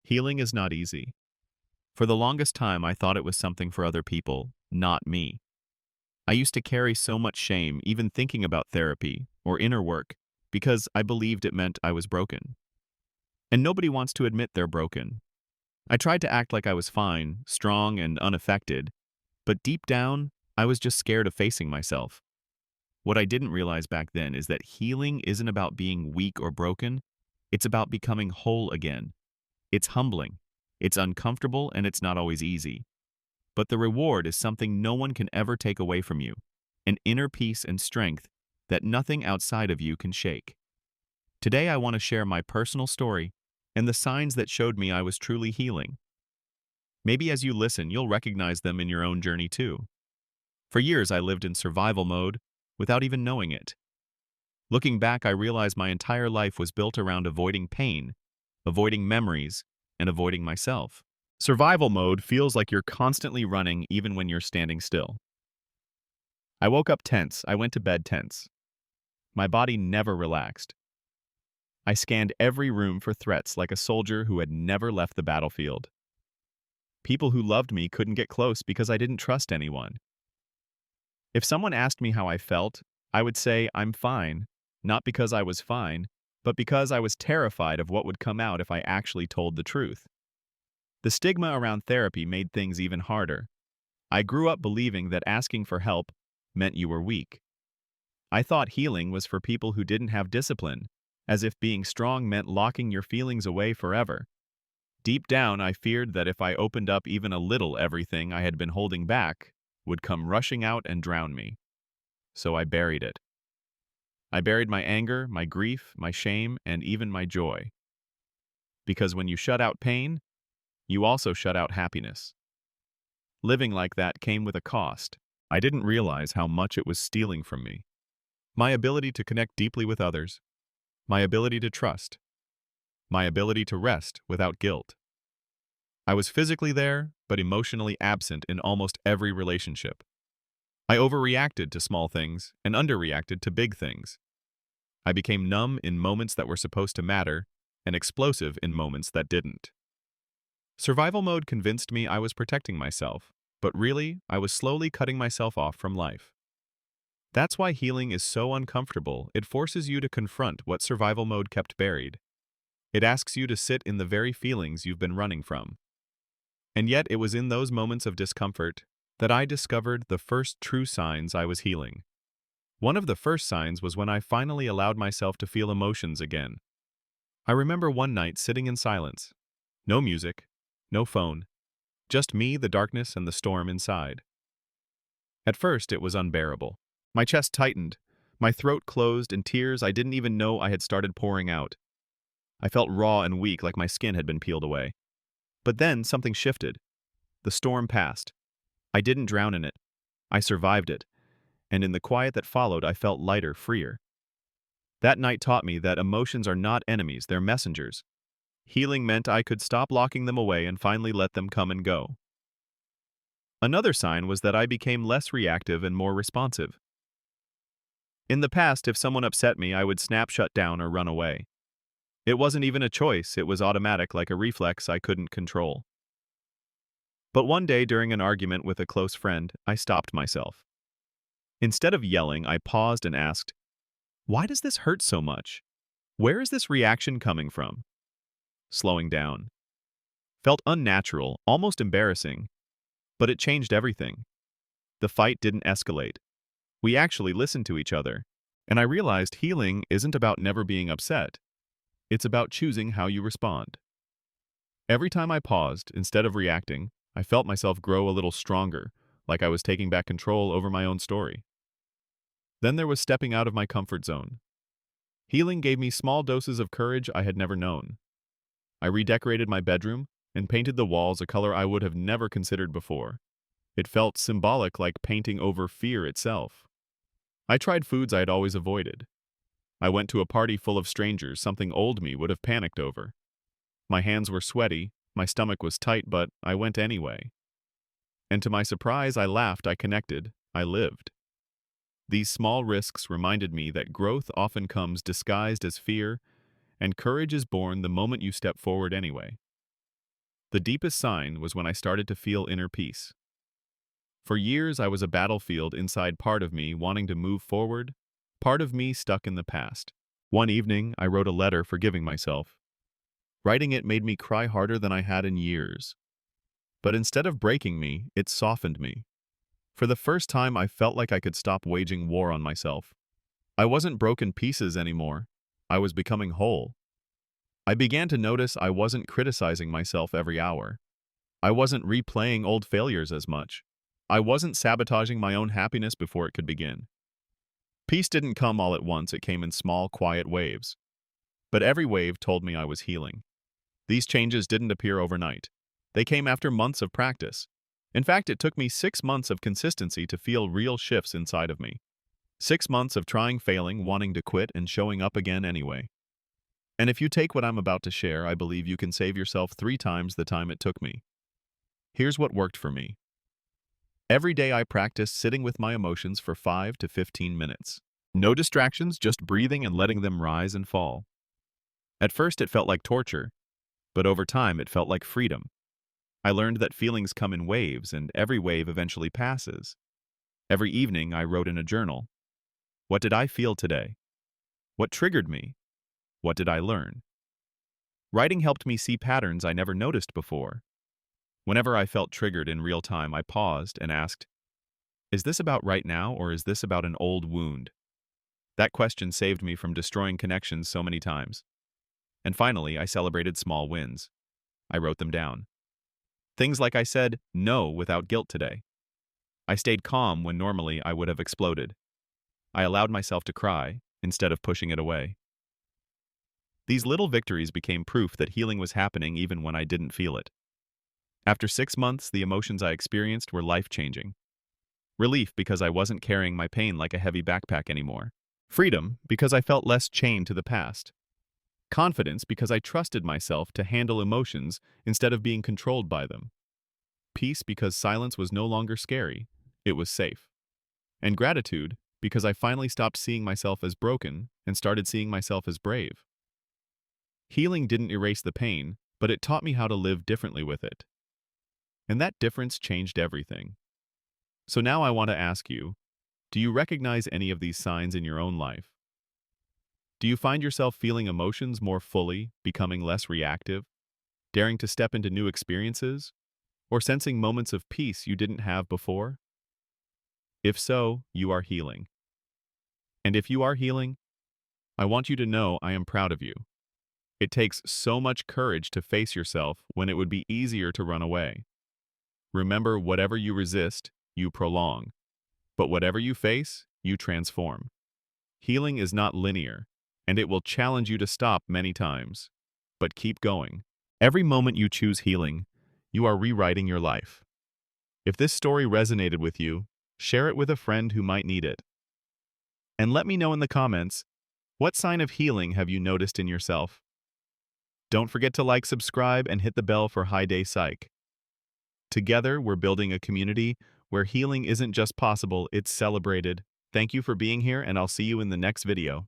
Healing is not easy. For the longest time, I thought it was something for other people, not me. I used to carry so much shame, even thinking about therapy or inner work, because I believed it meant I was broken. And nobody wants to admit they're broken. I tried to act like I was fine, strong, and unaffected, but deep down, I was just scared of facing myself. What I didn't realize back then is that healing isn't about being weak or broken, it's about becoming whole again. It's humbling, it's uncomfortable, and it's not always easy. But the reward is something no one can ever take away from you, an inner peace and strength that nothing outside of you can shake. Today I want to share my personal story and the signs that showed me I was truly healing. Maybe as you listen, you'll recognize them in your own journey too. For years I lived in survival mode without even knowing it. Looking back, I realized my entire life was built around avoiding pain, avoiding memories, and avoiding myself. Survival mode feels like you're constantly running even when you're standing still. I woke up tense, I went to bed tense. My body never relaxed. I scanned every room for threats like a soldier who had never left the battlefield. People who loved me couldn't get close because I didn't trust anyone. If someone asked me how I felt, I would say I'm fine, not because I was fine, but because I was terrified of what would come out if I actually told the truth. The stigma around therapy made things even harder. I grew up believing that asking for help meant you were weak. I thought healing was for people who didn't have discipline, as if being strong meant locking your feelings away forever. Deep down, I feared that if I opened up even a little, everything I had been holding back would come rushing out and drown me. So I buried it. I buried my anger, my grief, my shame, and even my joy. Because when you shut out pain, you also shut out happiness. Living like that came with a cost. I didn't realize how much it was stealing from me. My ability to connect deeply with others, my ability to trust, my ability to rest without guilt. I was physically there, but emotionally absent in almost every relationship. I overreacted to small things and underreacted to big things. I became numb in moments that were supposed to matter and explosive in moments that didn't. Survival mode convinced me I was protecting myself, but really, I was slowly cutting myself off from life. That's why healing is so uncomfortable. It forces you to confront what survival mode kept buried. It asks you to sit in the very feelings you've been running from. And yet, it was in those moments of discomfort that I discovered the first true signs I was healing. One of the first signs was when I finally allowed myself to feel emotions again. I remember one night sitting in silence. No music, no phone, just me, the darkness, and the storm inside. At first, it was unbearable. My chest tightened, my throat closed, and tears I didn't even know I had started pouring out. I felt raw and weak, like my skin had been peeled away. But then something shifted. The storm passed. I didn't drown in it. I survived it. And in the quiet that followed, I felt lighter, freer. That night taught me that emotions are not enemies, they're messengers. Healing meant I could stop locking them away and finally let them come and go. Another sign was that I became less reactive and more responsive. In the past, if someone upset me, I would snap, shut down, or run away. It wasn't even a choice, it was automatic, like a reflex I couldn't control. But one day during an argument with a close friend, I stopped myself. Instead of yelling, I paused and asked, "Why does this hurt so much? Where is this reaction coming from?" Slowing down. Felt unnatural, almost embarrassing, but it changed everything. The fight didn't escalate. We actually listened to each other, and I realized healing isn't about never being upset. It's about choosing how you respond. Every time I paused, instead of reacting, I felt myself grow a little stronger, like I was taking back control over my own story. Then there was stepping out of my comfort zone. Healing gave me small doses of courage I had never known. I redecorated my bedroom and painted the walls a color I would have never considered before. It felt symbolic, like painting over fear itself. I tried foods I had always avoided. I went to a party full of strangers, something old me would have panicked over. My hands were sweaty, my stomach was tight, but I went anyway. And to my surprise, I laughed, I connected, I lived. These small risks reminded me that growth often comes disguised as fear, and courage is born the moment you step forward anyway. The deepest sign was when I started to feel inner peace. For years, I was a battlefield inside part of me wanting to move forward, part of me stuck in the past. One evening, I wrote a letter forgiving myself. Writing it made me cry harder than I had in years. But instead of breaking me, it softened me. For the first time, I felt like I could stop waging war on myself. I wasn't broken pieces anymore. I was becoming whole. I began to notice I wasn't criticizing myself every hour. I wasn't replaying old failures as much. I wasn't sabotaging my own happiness before it could begin. Peace didn't come all at once, it came in small, quiet waves. But every wave told me I was healing. These changes didn't appear overnight. They came after months of practice. In fact, it took me 6 months of consistency to feel real shifts inside of me. 6 months of trying, failing, wanting to quit, and showing up again anyway. And if you take what I'm about to share, I believe you can save yourself 3 times the time it took me. Here's what worked for me. Every day I practiced sitting with my emotions for 5 to 15 minutes. No distractions, just breathing and letting them rise and fall. At first it felt like torture, but over time it felt like freedom. I learned that feelings come in waves and every wave eventually passes. Every evening I wrote in a journal. What did I feel today? What triggered me? What did I learn? Writing helped me see patterns I never noticed before. Whenever I felt triggered in real time, I paused and asked, is this about right now or is this about an old wound? That question saved me from destroying connections so many times. And finally, I celebrated small wins. I wrote them down. Things like I said no without guilt today. I stayed calm when normally I would have exploded. I allowed myself to cry instead of pushing it away. These little victories became proof that healing was happening even when I didn't feel it. After 6 months, the emotions I experienced were life-changing. Relief because I wasn't carrying my pain like a heavy backpack anymore. Freedom because I felt less chained to the past. Confidence because I trusted myself to handle emotions instead of being controlled by them. Peace because silence was no longer scary, it was safe. And gratitude because I finally stopped seeing myself as broken and started seeing myself as brave. Healing didn't erase the pain, but it taught me how to live differently with it. And that difference changed everything. So now I want to ask you, do you recognize any of these signs in your own life? Do you find yourself feeling emotions more fully, becoming less reactive, daring to step into new experiences, or sensing moments of peace you didn't have before? If so, you are healing. And if you are healing, I want you to know I am proud of you. It takes so much courage to face yourself when it would be easier to run away. Remember, whatever you resist, you prolong. But whatever you face, you transform. Healing is not linear, and it will challenge you to stop many times. But keep going. Every moment you choose healing, you are rewriting your life. If this story resonated with you, share it with a friend who might need it. And let me know in the comments, what sign of healing have you noticed in yourself? Don't forget to like, subscribe, and hit the bell for Hi Day Psych. Together, we're building a community where healing isn't just possible, it's celebrated. Thank you for being here, and I'll see you in the next video.